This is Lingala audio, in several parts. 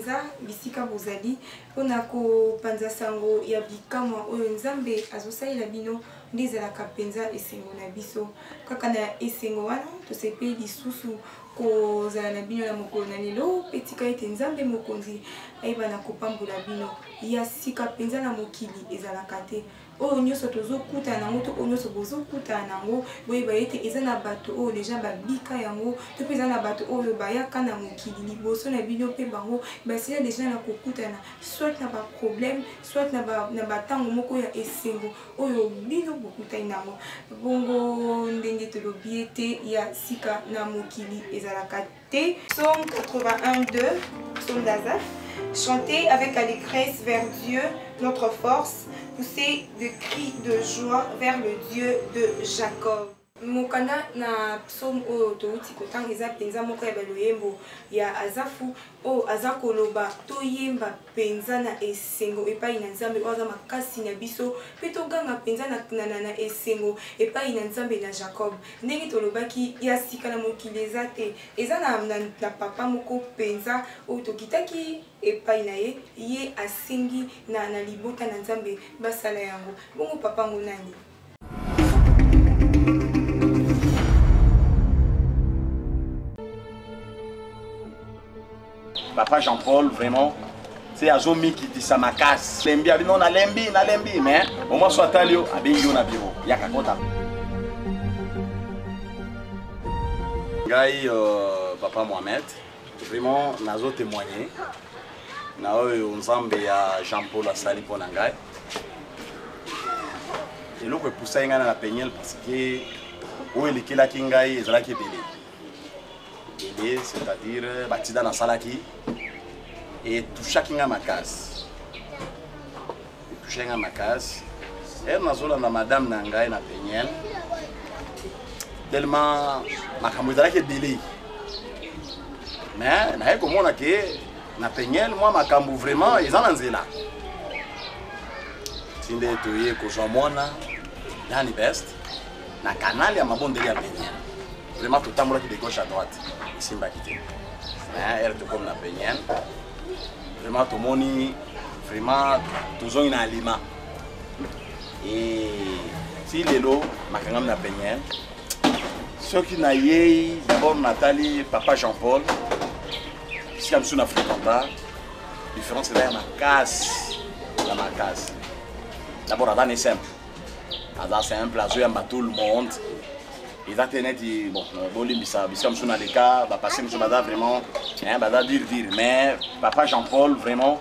penza bisika bozali pona ko panza sango ya bikamwa oyo nzambe azosalela bino ndezalaka penza esengo na biso kaka na esengo wana tosepeli lisusu kozala na bino na mokolo na lelo petika ete nzambe mokonzi ayeba na kopambola bino ya sika penza na mokili ezalaka te oyo nyonso tozokutana nango to oyo nyonso bozokutana nango boyeba ete eza na bato oyo deja babika yango to mpe eza na bato oyo bayaka na mokili liboso na bino mpe bango basila deja na kokutana soit na baproblème soit na batango moko ya esengo oyo bino bokutani nango bongo ndenge tolobi ete ya sika na mokili ezalaka te. Psaume 81:2, psaume d'Asaph. Chantez avec allégresse vers Dieu, notre force. Poussez de cris de joie vers le Dieu de Jacob. Mokanda na psaume o touti kotanga eza penza moko ya baloyembo ya Azafu o azakoloba toyemba penza na esengo epai na nzambe oza makasi na biso pe toganga penza na esengo epai na nzambe na Jacob ndenge tolobaki ya sika na mokili eza te eza na papa moko penza o tokitaki epai na ye asengi na libota na nzambe basala yango bongo papa ngo nani. Papa Jean-Paul, vraiment, c'est Azomi qui dit ça ma casse. Lembi, non, na lembi, mais au moins soit talio, abingo na bureau. Yaka kota. Gai, Papa Mohamed, vraiment, nazo témoigné. Na oyo nzambe ya Jean-Paul asali pona ngai. Et l'autre poussa inga na penyel parce que oyo likela kingai ezalaki ebele. C'est-à-dire batida na salaki et toucha kinga makasi et nazola na madame na ngai na penyel tellement makambo ezalaki ebele mais naye komona ke na penyel moi makambo vraiment eza na nzela tinde toye kozwa mwana nani best na kanali ya mabondeli ya penyel vraiment totambolaki de gauche à droite simba kité elle te comme na penyel vraiment tout moni vraiment toujours une aliment et si lelo makangam na penyel ce qui na yé d'abord Nathalie papa Jean-Paul si am suna fréquenta différence là na casse la marcasse d'abord Adam est simple azo yamba tout le monde. Ils ont dit bon, Bolimbisa, Bissam Suna les cas, va passer M. Bada vraiment, Bada dire, mais papa Jean-Paul vraiment,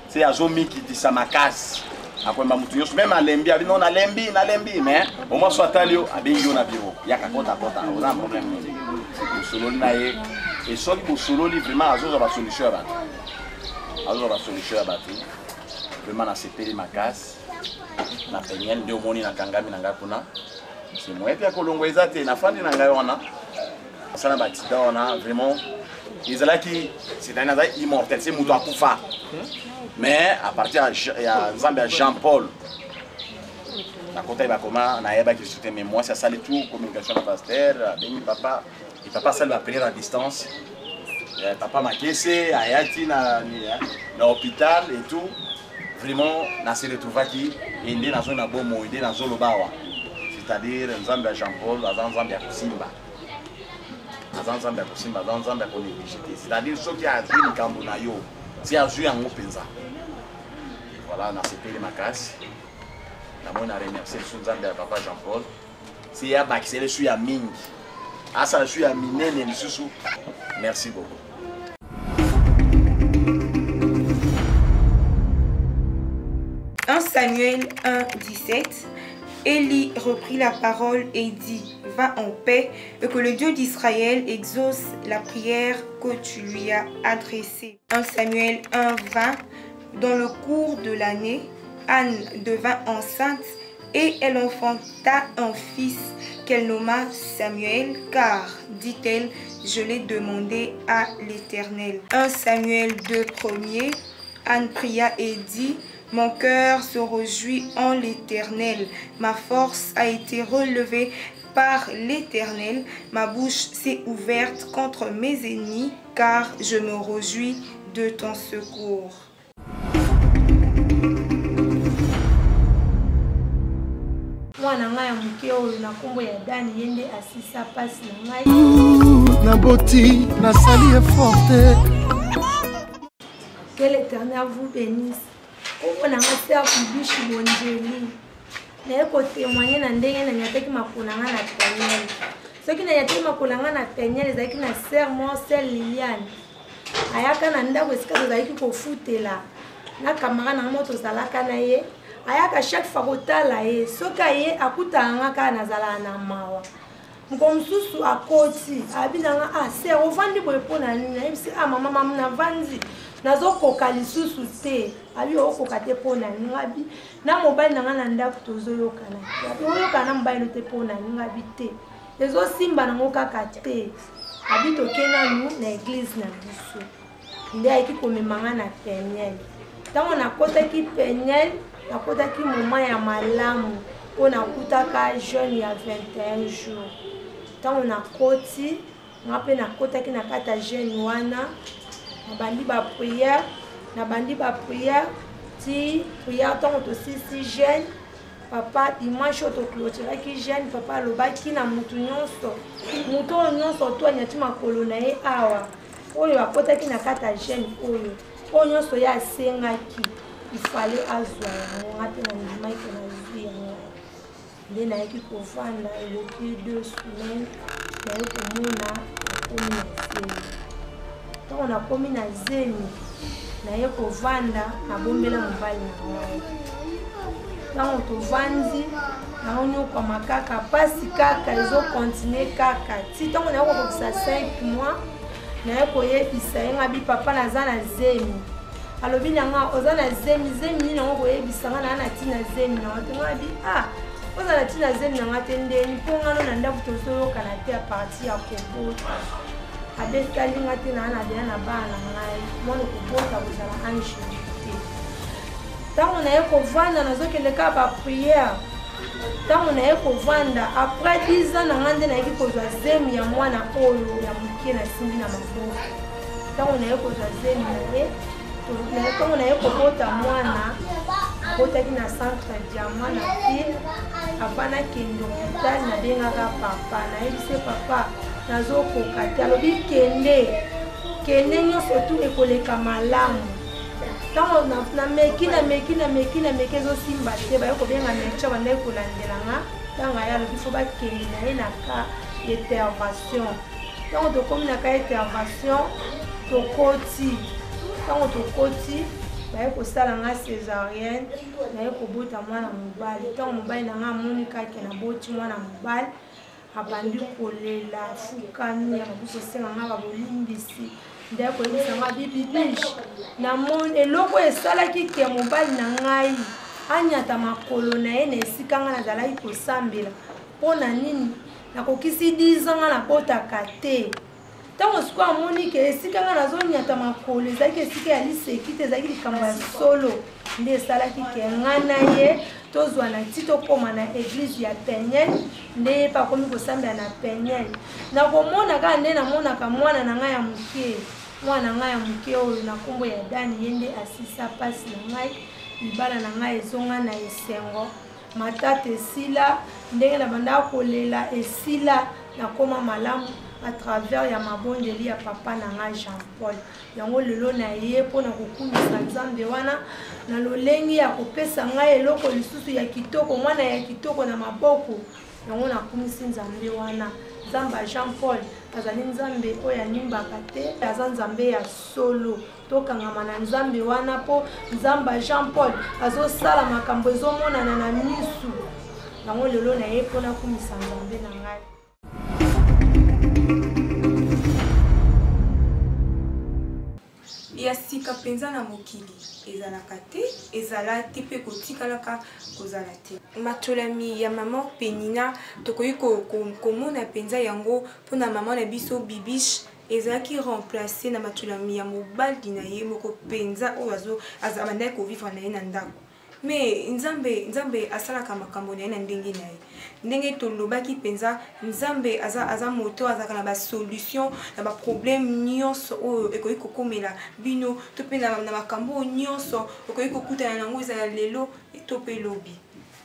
c'est Azomi qui dit ça ma casse. Après ma mouture, même à Lembi, non à Lembi, mais au moins soit talio, à Bingo na bureau. Il y a qu'à kota, on a un problème. Le solo naïe, et soit que le solo vraiment Azo va solution à battre. Azo va solution à battre. Vraiment na sepeli ma casse, na penyel, de moni na kangami na ngapuna. C'est moi qui ai colongé ça, na fandi na ngai wana. Ça na batida wana vraiment. Ils là qui c'est un azai immortel, c'est muto akufa. Mais à partir ya Nzambe Jean-Paul. Na kota ba koma na yeba qui soutient mais moi ça sale tout communication na pasteur, beni papa, et papa ça va appeler à distance. Papa makese ayati na hôpital et tout. Vraiment na se retrouva qui ende na zone na bomo, ende na zolo bawa. C'est-à-dire Nzambe Jean-Paul, Nzambe Kusimba. Nzambe Kusimba, Nzambe Konégligité. C'est-à-dire ceux qui ont vu le Kambunayo, c'est à jouer en Openza. Voilà, on a séparé ma casse. On a remercié Nzambe à Papa Jean-Paul. C'est à Baxel, je suis à Ming. Ah, ça, je suis à Minen et Soussou. Merci beaucoup. 1 Samuel 1:17. Élie reprit la parole et dit, va en paix et que le Dieu d'Israël exauce la prière que tu lui as adressée. 1 Samuel 1:20. Dans le cours de l'année, Anne devint enceinte et elle enfanta un fils qu'elle nomma Samuel, car, dit-elle, je l'ai demandé à l'Éternel. 1 Samuel 2:1. Anne pria et dit, mon cœur se réjouit en l'Éternel, ma force a été relevée par l'Éternel, ma bouche s'est ouverte contre mes ennemis, car je me réjouis de ton secours. Mwana ngaya mukeo na kombo ya Dani yende asisa pasi na ngai na boti na sali forte. Que l'Éternel vous bénisse. Kombo na ngai se akubishi bonjeli. Na eko témoigner na ndenge na nyateki makuna nga na penyele. Soki na nyateki makuna nga na penyele zaki na serment sel Liliane. Ayaka na ndako esika tozalaki kofutela. Na kamara na moto zalaka na ye. Ayaka chaque fois kotala ye soka ye akutanga kaka nazala na mawa mkomsusu akoti abinanga se ovandi boye pona nini ayebisi mama navandi nazokoka lisusu te abi okoka te pona nini abi na mobali nanga na ndako tozoyokana abi oyokana na mobali te pona nini abi te ezosimba nango kaka te abi tokena nu na église na biso nde ayeki komemanga na penyele ntango nakotaki penyele nakotaki moment ya malamu po nakutaka jeune ya 21 jours ntango nakoti nga mpe nakotaki na kati ya jeune wana nabandi bapriere ti priere ntango tosisi jeune papa dimanche oyo tocloturaki jeune papa alobaki na mutu oyo nyonso to anyati makolo na ye awa oyo akotaki na kati ya jeune oyo nyonso ye asengaki il fallait azwa yango nga mpe na ndimaki na zwi yango nde nayeki kovanda eleki 2 semaines naye komona nakomi na zemi ntango nakomi na zemi naye kovanda nabombela mobali na ngai ntango tovandi naonyokwama kaka pasi kaka ezokontinue kaka ti ntango naye kokokisa 5 mois naye koyebisa ye nga bi papa naza na zemi alobi nanga oza na zemi nini nango koyebisanga naa na ntina zemi nanga te nga bi oza na ntina zemi nanga te ndeni mpo ngano na ndako tozoyokana te aparti ya kobota abetali nga te naa na deya na bana na ngai mwana kobota kozala angeli te ntango naye kovanda nazokende kaka bapriere ntango naye kovanda après 10 ans nanga nde nayeki kozwa zemi ya mwana oyo ya mokie nasimbi na maboko ntango naye kozwa zemi na ye ntango naye kobota mwana abotaki na centre diamant na ville avana kende hopital nabengaka papa nayebise papa nazokoka te alobi kende nyonso tu ekoleka malamu ntango nameki ezosimba te baye kobenga médecin bandaki kolandelanga ntango aye alobi fo bakende na ye na ka intervention ntango tokomi na ka intervention tokoti ntango tokoti naye kosala nga césarienne naye kobota mwana mobali ntango mobali nanga amoni kake naboti mwana mobali abandi kolela afukami ababi kosenga nga babolimbisi nde koyebisa nga bibibish namoni eloko esalaki ke mobali na ngai anyata makolo na ye na esika nga nazalaki kosambela mpo na nini nakokisi 10 ans nga nabotaka te ntango sikoyo amoni ke esika nga nazonyata makolo ezalaki esika ya liseki te ezalaki likambo ya solo nde esalaki ke nga na ye tozwana ti tokóma na église ya penyele nde ye mpe akomi kosambela na penyele nakomona kaka nde namonaka mwana na ngai ya moke mwana na ngai ya moke oyo na kombo ya Dani ye nde asisa pasi na ngai libala na ngai ezonga na esengo matata esila ndenge na bandaka kolela esila nakoma malamu à travers ya mabondeli ya papa na nga Jean Paul yango lelo na ye mpona kokumisa nzambe wana na lolengi ya kopesa ngai eloko lisusu ya kitoko mwana ya kitoko na maboko yango nakumisi nzambe wana nzambe ya Jean Paul azali nzambe oyo animbaka te aza nzambe ya solo tokangama na nzambe wana mpo nzambe ya Jean Paul azosala makambo ezomonana na misu yango lelo na ye mpona kumisa nzambe na ngai. ya sika penza na mokili ezalaka te ezala te mpe kotikalaka kozala te matolami ya mama Penina tokoki komona penza yango mpona mama na biso Bibish ezalaki remplace na matolami ya mobali na ye moko penza oyo abandaki kovivre na ye na ndako mais nzambe asalaka makambo na ye na ndenge na ye ndenge tolobaki mpenza nzambe aza moto azalaka na basolution na baproblème nyonso oyo ekoki kokomela bino to mpe na makambo nyonso okoki kokutana nango ezala lelo to mpe lobi.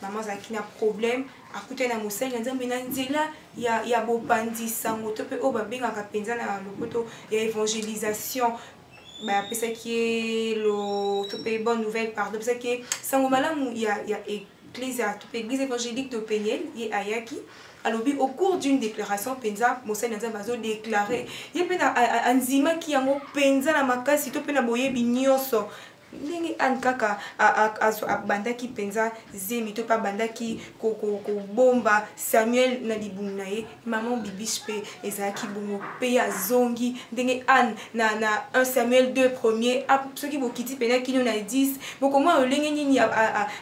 Mama azalaki na problème akutana na mosali na nzambe na nzela ya bopandi sango to mpe oyo babengaka mpenza na lopoto ya évangélisation. Pesaki to pe bonne nouvelle pardon pesaki sango malamu ya église to pe église évangélique de Peniel ye ayaki alobi au cours d'une déclaration penza mosali na nzambe azo déclarer ye pe na anzimaki yango penza na makasi to pe na boyebi nyonso ndenge an kaka abandaki penza zemi to pa bandaki bomba Samuel na libumu na ye maman Bibiche pe ezalaki bongo pe ya zongi ndenge an na 1 Samuel 2 premier soki bokiti pena kino na 10 bokoma olenge nini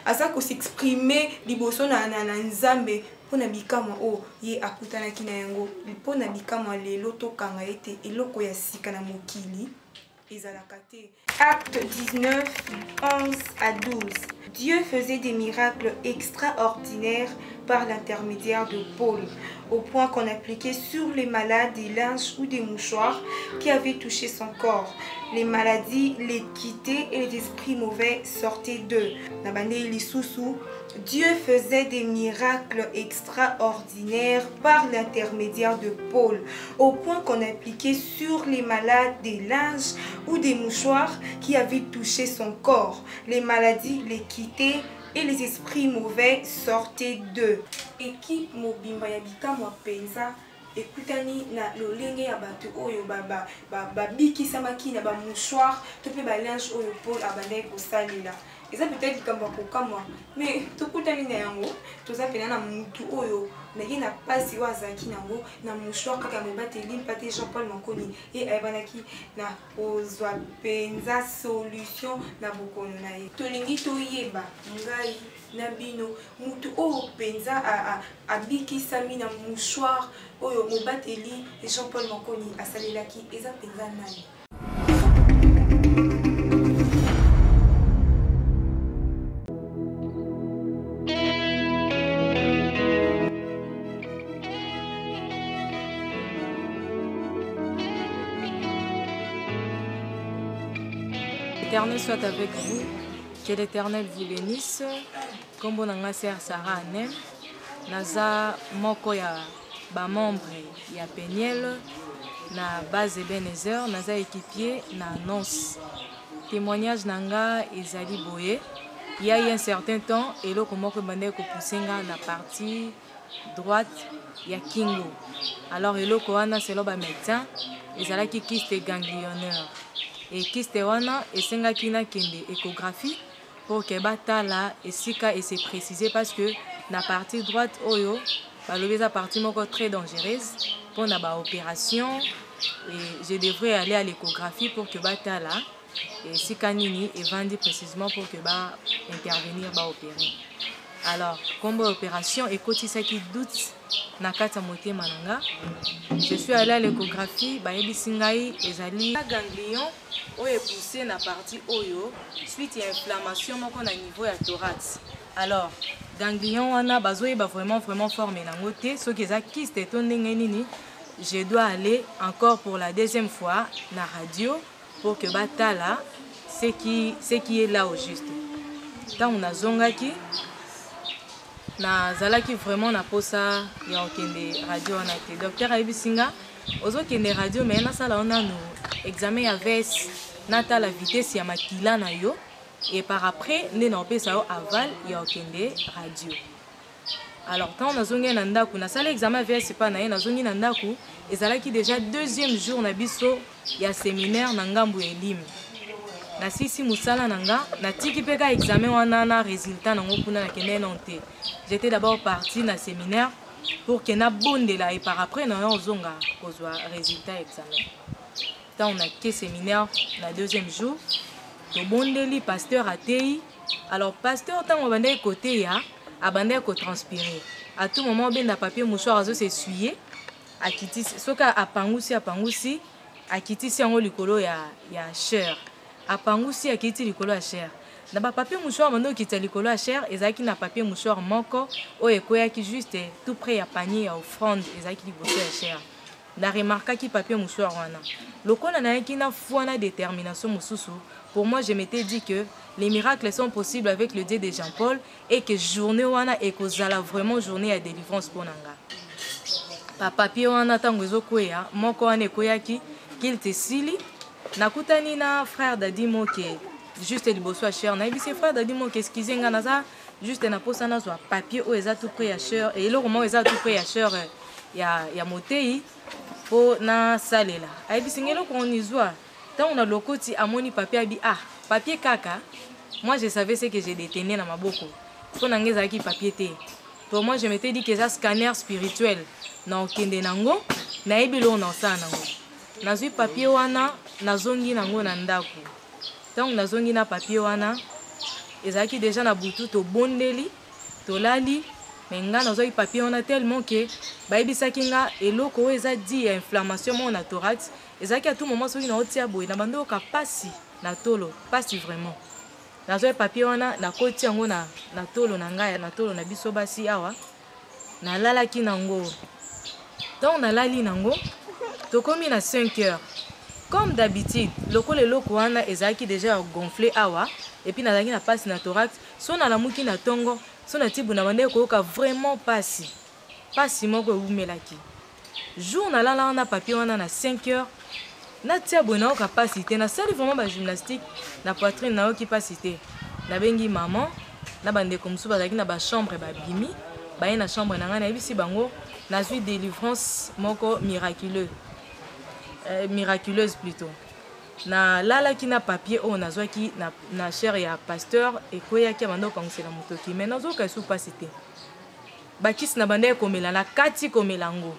aza ko s'exprimer liboso na nzambe pona bikamwa o ye akutanaki na yango pona bikamwa lelo tokanga ete eloko ya sika na mokili. Acte 19, 11 à 12. Dieu faisait des miracles extraordinaires par l'intermédiaire de Paul, au point qu'on appliquait sur les malades des linges ou des mouchoirs qui avaient touché son corps. Les maladies les quittaient et les esprits mauvais sortaient d'eux. Dieu faisait des miracles extraordinaires par l'intermédiaire de Paul, au point qu'on appliquait sur les malades des linges ou des mouchoirs qui avaient touché son corps. Les maladies les quittaient et les esprits mauvais sortaient d'eux. Équipe mobimba ya bikamwa penza ekutani na lolenge ya bato oyo babikisamaki na bamouchoir to mpe balinge oyo Paul abandaki kosalela. Eza peut-être likambo kokamwa mais tokutani na yango toza pena na mutu oyo na ye na pasi oyo azalaki nango na mouchoir kaka mobateli mpate Jean-Paul Mankoni ye ayebandaki na kozwa mpenza solution na bokono na ye. Tolingi toyeba ngai na bino mutu oyo mpenza abikisami na mouchoir oyo mobateli Jean-Paul Mankoni asalelaki eza mpenza nani? L'Éternel soit avec vous, que l'Éternel vous bénisse. Comme on a sœur Sarah Anem, naza moko ya ba membre ya Peniel na base Ebenezer, naza équipier na annonce. Témoignage nanga ezali boye. Il y a eu un certain temps et là comment que bande ko poussinga na partie droite ya Kingo. Alors et là ko wana c'est ba médecin ezala ki kyste ganglionnaire. Et kyste wana esengaki na kende échographie pour que batala esika et c'est précisé parce que na partie droite oyo balobi za partie moko très dangereuse pour na ba opération et je devrais aller à l'échographie pour que batala et esika nini et vandi précisément pour que ba intervenir ba opérer. Alors comme opération ekotisaki doute na kata motema nanga je suis allé à l'échographie bayebisi ngai ezali ganglion oyo poussé na partie oyo suite à inflammation moko na niveau ya thorax. Alors ganglion wana bazoyeba vraiment formé nango te soki eza kyste to ndenge nini je dois aller encore pour la deuxième fois na radio pour que batala ce qui est là au juste. Tant on a zongaki na zalaki vraiment na posa ya okende radio wana te docteur ayebisinga ozokende radio mais na sala ona no examen ya VS nata la vitesse ya makila na yo et par après nde na opesa yo aval ya okende radio. Alors quand on a zongi na ndaku na sala examen VS pa na ye na zongi na ndaku ezalaki déjà deuxième jour na biso ya séminaire na ngambu ya Elim. Na sisi musala nanga na tiki peka examen wana na résultat nango kuna na kende nonte. J'étais d'abord parti na séminaire pour que na bondela et par après na zonga kozwa résultat examen. Tant on a que séminaire na deuxième jour to bondeli pasteur atei. Alors pasteur tant on bande côté ya abande ko transpirer. À tout moment ben na papier mouchoir azo s'essuyer akiti soka apangusi akiti si yango likolo ya chair. Apangusi akiti likolo ya chair. na ba papier mouchoir mando qui t'a likolo à cher ezaki na papier mouchoir moko o ekoya ki juste tout près ya panier ya offrande ezaki liboso ya cher na remarqué ki papier mouchoir wana lokola na yaki na foi na détermination mususu. Pour moi, je m'étais dit que les miracles sont possibles avec le Dieu de Jean-Paul et que journée wana ekozala vraiment journée à délivrance pour nanga. Pa papier wana tango ezokwea moko wana ekoyaki qu'il te sili nakutani na frère Dadimo ke juste liboso ya cher na ebisi frère Dadimo ke excusez nga naza juste na posa na zwa papier o eza tout près ya cher et le moment eza tout près ya cher ya motei po na salela ebisi ngelo ko onizwa. Tant on a le côté à mon papier abi ah papier kaka. Moi je savais ce que j'ai détenu dans ma boko. Pour n'angeza qui papier té. Pour moi je m'étais dit que ça scanner spirituel na okende nango na ebilo na sa nango. Na zui papier wana na zongi nango na ndako. Tant na zongi na papier wana ezaki déjà na butu to bondeli to lali mais nga na zoi papier wana tellement que ba ebisaki nga eloko eza dit inflammation mon na thorax. Ezaki à tout moment soki na otia boy na bando ka pasi na tolo pasi vraiment na zo papier wana na koti yango na tolo na ngai na tolo na biso basi awa na lala ki nango donc na lali nango to komi na 5 heures comme d'habitude lokola eloko wana ezaki déjà gonflé awa et puis nazaki na pasi na thorax so na lamuki na tongo so na tibu na bande ko ka vraiment pasi moko eumelaki jour na lala na papier wana na 5 heures na tia bona capacité na salle vraiment ba gymnastique na poitrine na capacité na bengi maman na bande comme ça bazaki na ba chambre ba bimi ba na chambre na ngana ebisi bango na zui délivrance moko miraculeuse plutôt na lala ki na papier o na zwaki na cher ya pasteur et koya ki bando kangsela mutoki mais na zo ka sous capacité ba kis na bande komela na kati komelango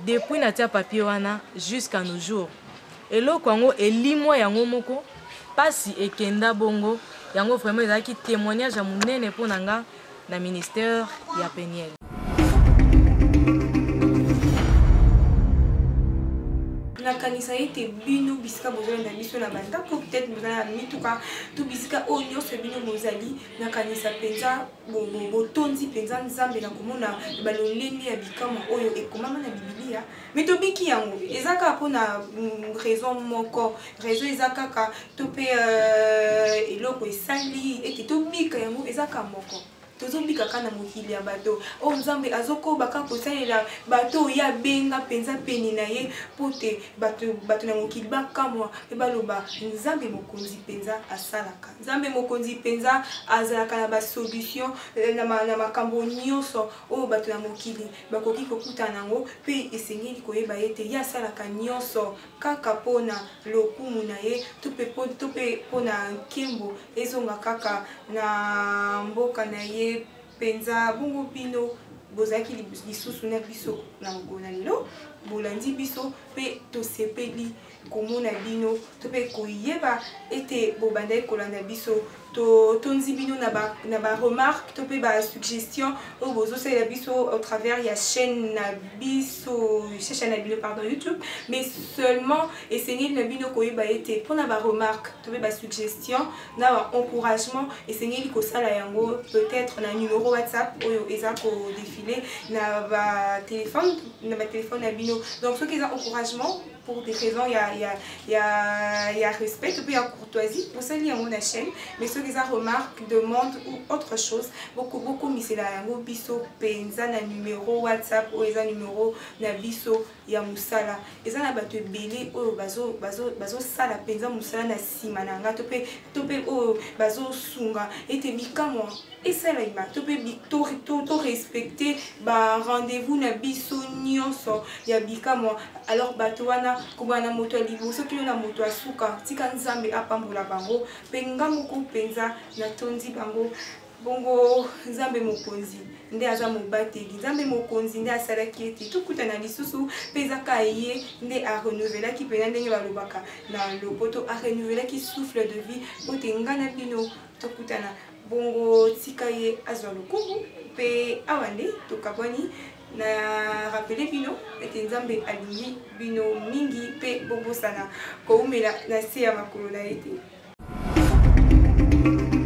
depuis na tia papier wana jusqu'à nos jours eloko yango elimwa yango moko pasi ekenda bongo yango vraiment ezaki témoignage ya munene po nanga na ministère ya Peniel. Na kanisa ete bino bisika bozali na biso na bandako peut-être mozali na mituka to bisika oyo nyonso bino mozali na kanisa penza botondi penza nzambe na komona balolenge ya bikama oyo ekomama na Biblia mais tobiki yango eza kaka mpona raison moko raison eza kaka to mpe eloko esali ete tobika yango eza kaka moko tozobika kana mokili ya bato o nzambe azokoba kaka kosalela bato ya benga penza peni na ye pote bato na mokili bakamwa e baloba nzambe mokonzi penza asalaka nzambe mokonzi penza azalaka na basolution na makambo nyonso oyo bato na mokili bakoki kokutana nango mpe esengeli koyeba ete ye asalaka nyonso kaka mpona lokumu na ye to mpe mpona nkembo ezonga kaka na mboka na ye penza bongo bino bozaki lisusu na biso na ngona lelo bolandi biso pe tosepeli komona bino to pe koyeba ete bobanda kolanda biso to tonzi bino na ba remarque to pe ba suggestion o bozo sala biso au travers ya chaîne na biso chaîne na bino pardon YouTube mais seulement essayer na bino koyeba ete pona ba remarque to pe ba suggestion na ba encouragement essayer ko sala yango peut-être na numéro WhatsApp oyo eza ko défiler na ba téléphone na bino donc ceux qui ont encouragement pour des raisons il y a respect et puis il y a courtoisie pour ça il y a mon chaîne mais ceux qui ont remarque demande ou autre chose beaucoup mais c'est là yango biso penza na numéro WhatsApp ou eza numéro na biso ya musala eza na bato belé oyo bazo sala penza musala na sima na nga to pe oyo bazo sunga ete bikamo esala ima to pe to respecter ba rendez-vous na biso nyonso ya bikamo alors bato wana kubana moto liboso kilo na moto asuka tika nzambe apambola bango penga moko penza na tondi bango bongo nzambe mokonzi nde aza mobateli nzambe mokonzi nde asalaki ete tokutana lisusu peza ka ye nde a renouvelaki pena ndenge balobaka na lopoto a renouvelaki souffle de vie pote ngana bino tokutana bongo tika ye azwa lokumu pe awande tokabwani na rappeler bino ete nzambe alingi bino mingi pe bobosana koumela na se ya makolo na ete Thank you.